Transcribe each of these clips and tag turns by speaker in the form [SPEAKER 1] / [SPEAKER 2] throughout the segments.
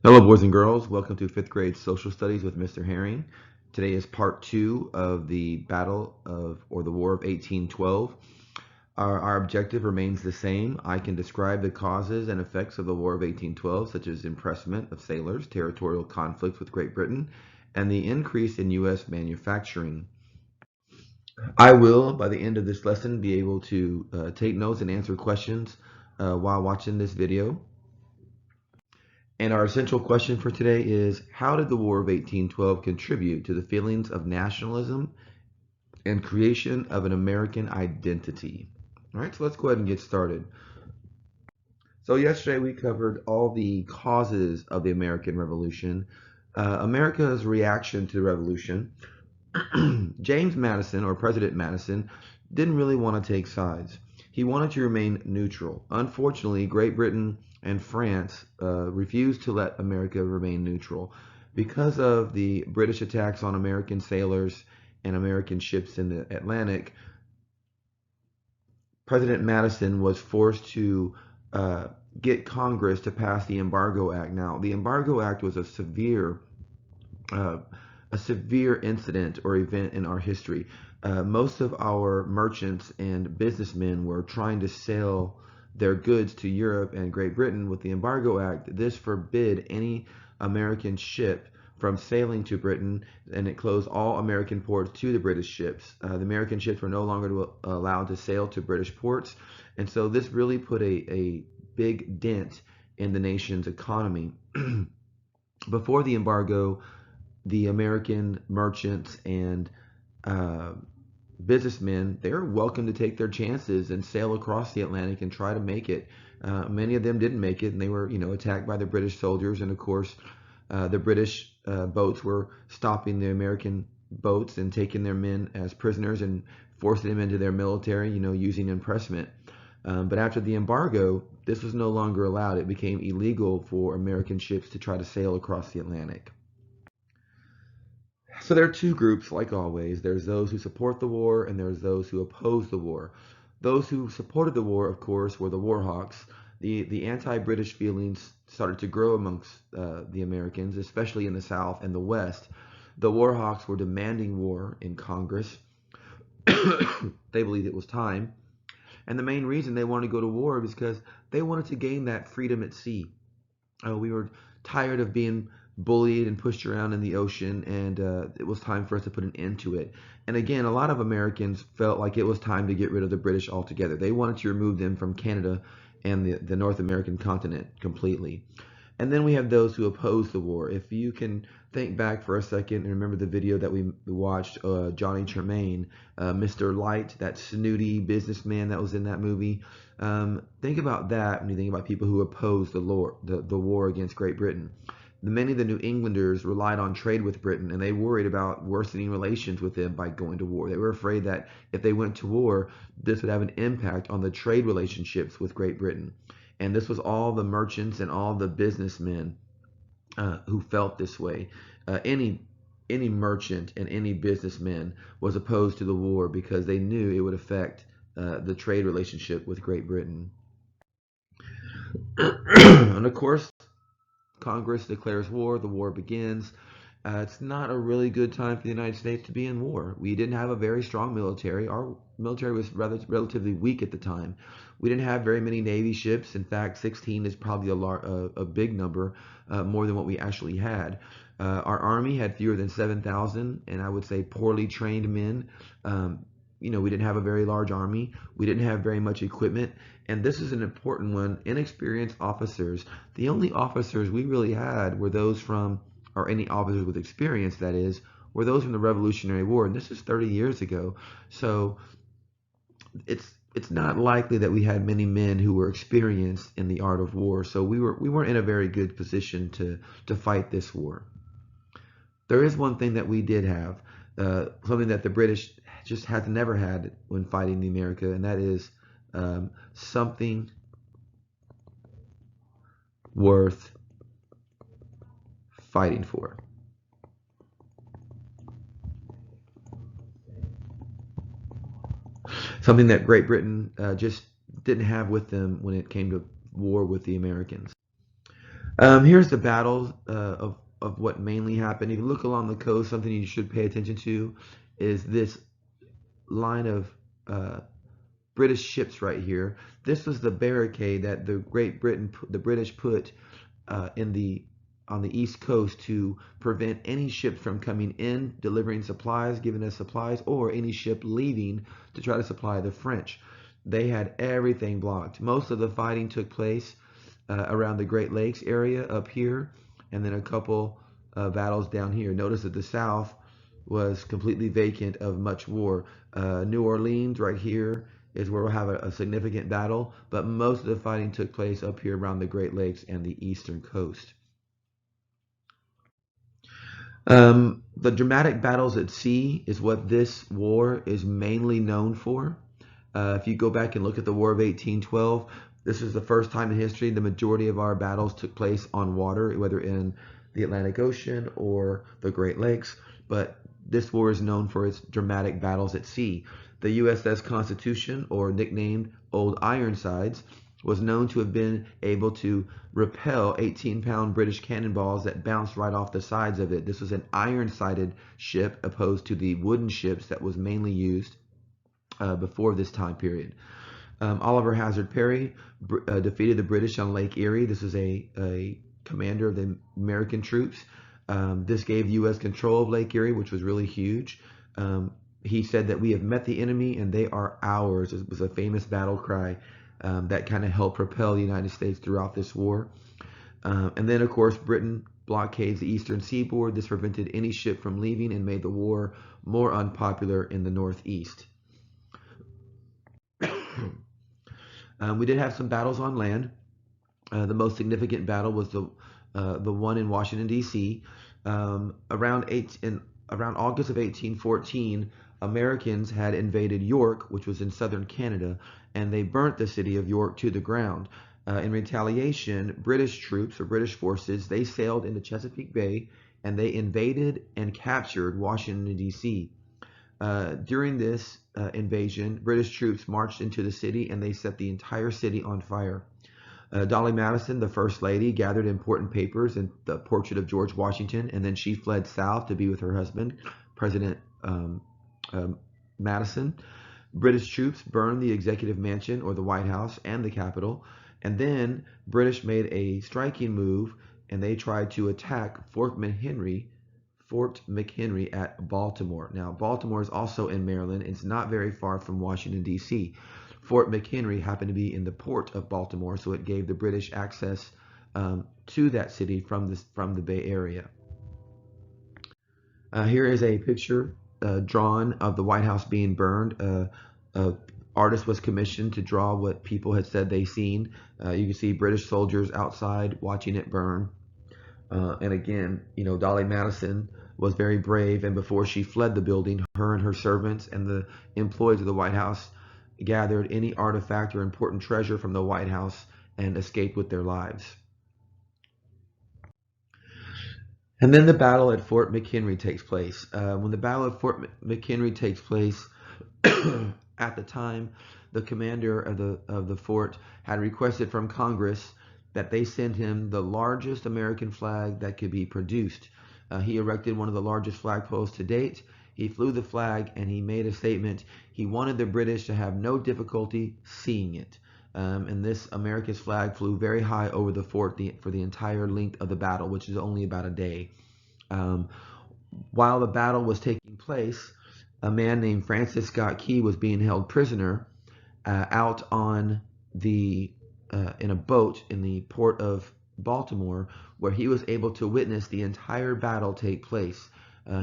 [SPEAKER 1] Hello, boys and girls. Welcome to 5th grade social studies with Mr. Herring. Today is part 2 of the the War of 1812. Our objective remains the same. I can describe the causes and effects of the War of 1812, such as impressment of sailors, territorial conflicts with Great Britain, and the increase in U.S. manufacturing. I will, by the end of this lesson, be able to take notes and answer questions while watching this video. And our essential question for today is, how did the War of 1812 contribute to the feelings of nationalism and creation of an American identity? All right, so let's go ahead and get started. So yesterday we covered all the causes of the American Revolution, America's reaction to the Revolution. James Madison, or President Madison, didn't really want to take sides. He wanted to remain neutral. Unfortunately, Great Britain and France refused to let America remain neutral. Because of the British attacks on American sailors and American ships in the Atlantic, President Madison was forced to get Congress to pass the Embargo Act. Now, the Embargo Act was uh, a severe incident or event in our history. Most of our merchants and businessmen were trying to sell their goods to Europe and Great Britain. With the Embargo Act, this forbid any American ship from sailing to Britain, and it closed all American ports to the British ships. The American ships were no longer allowed to sail to British ports, and so this really put a big dent in the nation's economy. Before the embargo, the American merchants and uh, businessmen, they're welcome to take their chances and sail across the Atlantic and try to make it. Many of them didn't make it, and they were, attacked by the British soldiers. And of course, the British boats were stopping the American boats and taking their men as prisoners and forcing them into their military, using impressment. But after the embargo, this was no longer allowed. It became illegal for American ships to try to sail across the Atlantic. So there are two groups, like always. There's those who support the war, and there's those who oppose the war. Those who supported the war, of course, were the war hawks. The anti-British feelings started to grow amongst the Americans, especially in the South and the West. The war hawks were demanding war in Congress. They believed it was time. And the main reason they wanted to go to war was because they wanted to gain that freedom at sea. We were tired of being bullied and pushed around in the ocean, and it was time for us to put an end to it. And again, a lot of Americans felt like it was time to get rid of the British altogether. They wanted to remove them from Canada and the North American continent completely. And then we have those who oppose the war. If you can think back for a second and remember the video that we watched, Johnny Tremaine, Mr. Light, that snooty businessman that was in that movie. Think about that when you think about people who oppose the war against Great Britain. Many of the New Englanders relied on trade with Britain, and they worried about worsening relations with them by going to war. They were afraid that if they went to war, this would have an impact on the trade relationships with Great Britain. And this was all the merchants and all the businessmen who felt this way. Any merchant and any businessman was opposed to the war because they knew it would affect the trade relationship with Great Britain. And of course, Congress declares war, the war begins. It's not a really good time for the United States to be in war. We didn't have a very strong military. Our military was relatively weak at the time. We didn't have very many Navy ships. In fact, 16 is probably a big number, more than what we actually had. Our Army had fewer than 7,000, and I would say poorly trained men. We didn't have a very large army. We didn't have very much equipment. And this is an important one. Inexperienced officers. The only officers we really had were those from, or any officers with experience, that is, were those from the Revolutionary War. And this is 30 years ago. So it's not likely that we had many men who were experienced in the art of war. So we weren't in a very good position to fight this war. There is one thing that we did have, something that the British just had never had when fighting the America, and that is something worth fighting for. Something that Great Britain just didn't have with them when it came to war with the Americans. Here's the battles of what mainly happened. If you look along the coast, something you should pay attention to is this line of uh, British ships right here. This was the barricade that the British put in the on the east coast to prevent any ships from coming in, delivering supplies, giving us supplies, or any ship leaving to try to supply the French. They had everything blocked. Most of the fighting took place around the Great Lakes area up here, and then a couple battles down here. Notice that the South was completely vacant of much war. New Orleans, right here, is where we'll have a significant battle, but most of the fighting took place up here around the Great Lakes and the eastern coast. The dramatic battles at sea is what this war is mainly known for. If you go back and look at the War of 1812, this is the first time in history the majority of our battles took place on water, whether in the Atlantic Ocean or the Great Lakes. But this war is known for its dramatic battles at sea. The USS Constitution, or nicknamed Old Ironsides, was known to have been able to repel 18-pound British cannonballs that bounced right off the sides of it. This was an iron-sided ship opposed to the wooden ships that was mainly used before this time period. Oliver Hazard Perry defeated the British on Lake Erie. This is a commander of the American troops. This gave the U.S. control of Lake Erie, which was really huge. He said that we have met the enemy and they are ours. It was a famous battle cry that kind of helped propel the United States throughout this war. And then, of course, Britain blockades the eastern seaboard. This prevented any ship from leaving and made the war more unpopular in the Northeast. We did have some battles on land. The most significant battle was the one in Washington D.C. Around August of 1814, Americans had invaded York, which was in southern Canada, and they burnt the city of York to the ground. In retaliation, British troops or British forces they sailed into Chesapeake Bay and they invaded and captured Washington D.C. During this invasion, British troops marched into the city and they set the entire city on fire. Dolly Madison, the First Lady, gathered important papers and the portrait of George Washington, and then she fled south to be with her husband, President Madison. British troops burned the Executive Mansion or the White House and the Capitol, and then British made a striking move and they tried to attack Fort McHenry at Baltimore. Now, Baltimore is also in Maryland. It's not very far from Washington, D.C. Fort McHenry happened to be in the port of Baltimore, so it gave the British access to that city from the Bay Area. Here is a picture drawn of the White House being burned. An artist was commissioned to draw what people had said they seen. You can see British soldiers outside watching it burn. And again, Dolly Madison was very brave, and before she fled the building, her and her servants and the employees of the White House gathered any artifact or important treasure from the White House and escaped with their lives. And then the battle at Fort McHenry takes place. When the battle at Fort McHenry takes place, at the time, the commander of the fort had requested from Congress that they send him the largest American flag that could be produced. He erected one of the largest flagpoles to date. He flew the flag and he made a statement. He wanted the British to have no difficulty seeing it. And this America's flag flew very high over the fort for the entire length of the battle, which is only about a day. Um, while the battle was taking place, a man named Francis Scott Key was being held prisoner out on the in a boat in the port of Baltimore, where he was able to witness the entire battle take place.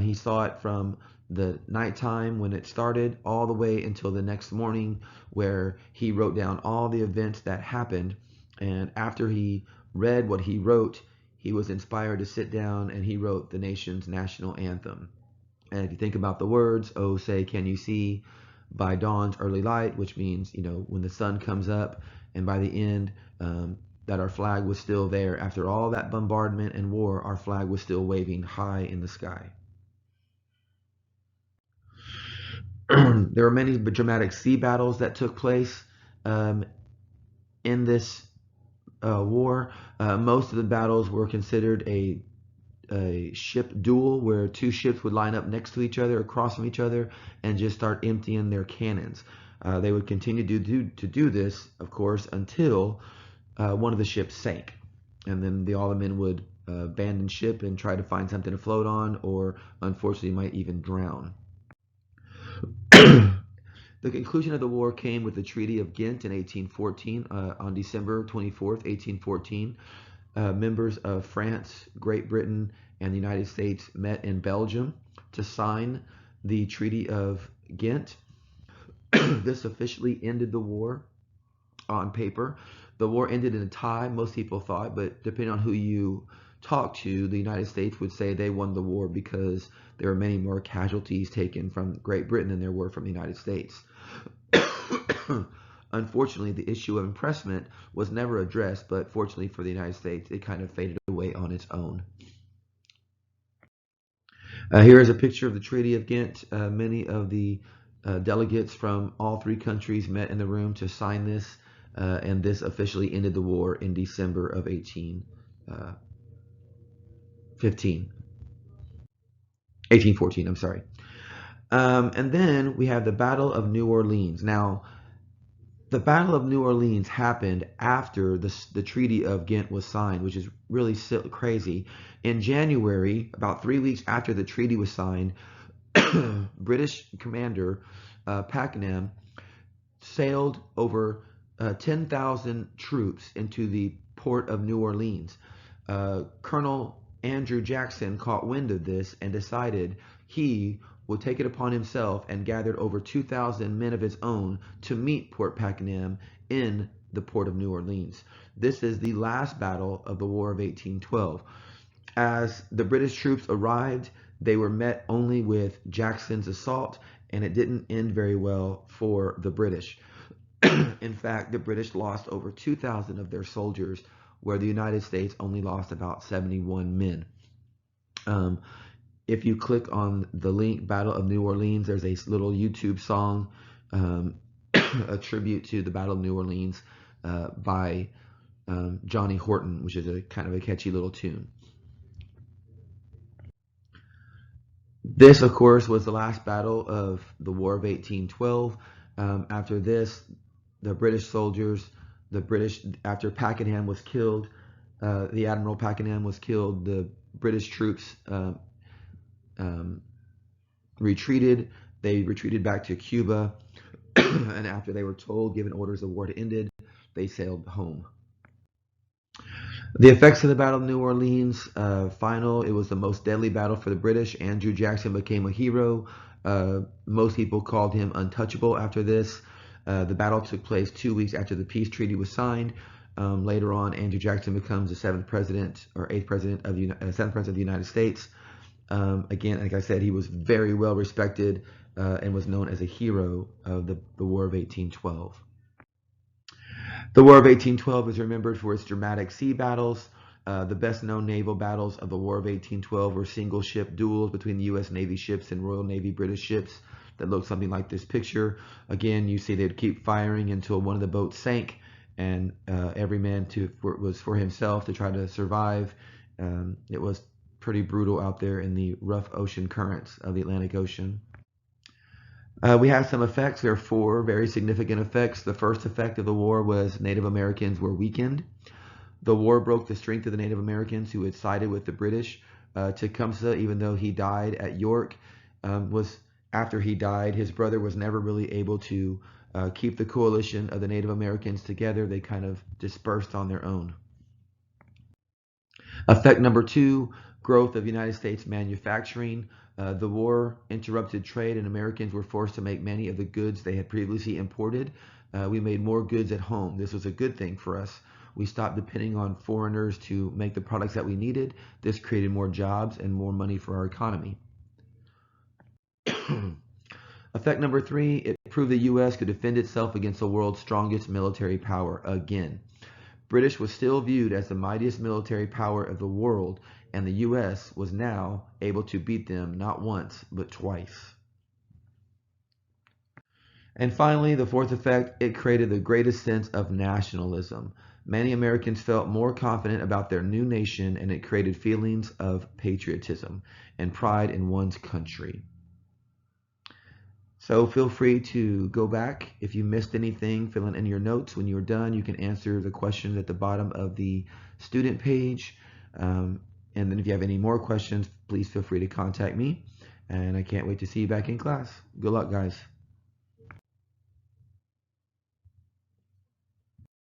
[SPEAKER 1] He saw it from the nighttime when it started all the way until the next morning, where he wrote down all the events that happened. And after he read what he wrote, he was inspired to sit down and he wrote the nation's national anthem. And if you think about the words, oh, say, can you see by dawn's early light, which means, when the sun comes up, and by the end, that our flag was still there. After all that bombardment and war, our flag was still waving high in the sky. There were many dramatic sea battles that took place um, in this war. Most of the battles were considered a ship duel where two ships would line up next to each other, across from each other, and just start emptying their cannons. They would continue to do this, of course, until one of the ships sank. And then all the men would abandon ship and try to find something to float on, or unfortunately might even drown. The conclusion of the war came with the Treaty of Ghent in 1814. On December 24th, 1814, members of France, Great Britain, and the United States met in Belgium to sign the Treaty of Ghent. This officially ended the war on paper. The war ended in a tie, most people thought, but depending on who you talk to, the United States would say they won the war because there were many more casualties taken from Great Britain than there were from the United States. Unfortunately, the issue of impressment was never addressed, but fortunately for the United States, it kind of faded away on its own. Here is a picture of the Treaty of Ghent. Many of the delegates from all three countries met in the room to sign this, and this officially ended the war in December of 1814, I'm sorry. And then we have the Battle of New Orleans. Now, the Battle of New Orleans happened after the Treaty of Ghent was signed, which is really crazy. In January, about 3 weeks after the treaty was signed, British commander Pakenham sailed over 10,000 troops into the port of New Orleans. Colonel Andrew Jackson caught wind of this and decided he would take it upon himself and gathered over 2,000 men of his own to meet Port Pakenham in the port of New Orleans. This is the last battle of the War of 1812. As the British troops arrived, they were met only with Jackson's assault, and it didn't end very well for the British. In fact, the British lost over 2,000 of their soldiers, where the United States only lost about 71 men. If you click on the link, Battle of New Orleans, there's a little YouTube song, a tribute to the Battle of New Orleans by Johnny Horton, which is a kind of a catchy little tune. This, of course, was the last battle of the War of 1812. After this, the British soldiers, after Pakenham was killed, the Admiral Pakenham was killed, the British troops retreated. They retreated back to Cuba, and after they were given orders the war had ended, they sailed home. The effects of the Battle of New Orleans, it was the most deadly battle for the British. Andrew Jackson became a hero. Most people called him untouchable after this. The battle took place 2 weeks after the peace treaty was signed. Later on, Andrew Jackson becomes the seventh president of the United States. Again, like I said, he was very well respected and was known as a hero of the War of 1812. The War of 1812 is remembered for its dramatic sea battles. The best known naval battles of the War of 1812 were single ship duels between the U.S. Navy ships and Royal Navy British ships that looked something like this picture. Again, you see they'd keep firing until one of the boats sank, and every man was for himself to try to survive. It was pretty brutal out there in the rough ocean currents of the Atlantic Ocean. We have some effects. There are 4 very significant effects. The first effect of the war was Native Americans were weakened. The war broke the strength of the Native Americans who had sided with the British. Tecumseh, even though he died at York, after he died, his brother was never really able to keep the coalition of the Native Americans together. They kind of dispersed on their own. Effect number 2, growth of United States manufacturing. The war interrupted trade, and Americans were forced to make many of the goods they had previously imported. We made more goods at home. This was a good thing for us. We stopped depending on foreigners to make the products that we needed. This created more jobs and more money for our economy. Effect number 3, it proved the U.S. could defend itself against the world's strongest military power again. British was still viewed as the mightiest military power of the world, and the U.S. was now able to beat them not once, but twice. And finally, the 4th effect, it created the greatest sense of nationalism. Many Americans felt more confident about their new nation, and it created feelings of patriotism and pride in one's country. So feel free to go back. If you missed anything, fill in your notes. When you're done, you can answer the questions at the bottom of the student page. And then if you have any more questions, please feel free to contact me. And I can't wait to see you back in class. Good luck, guys.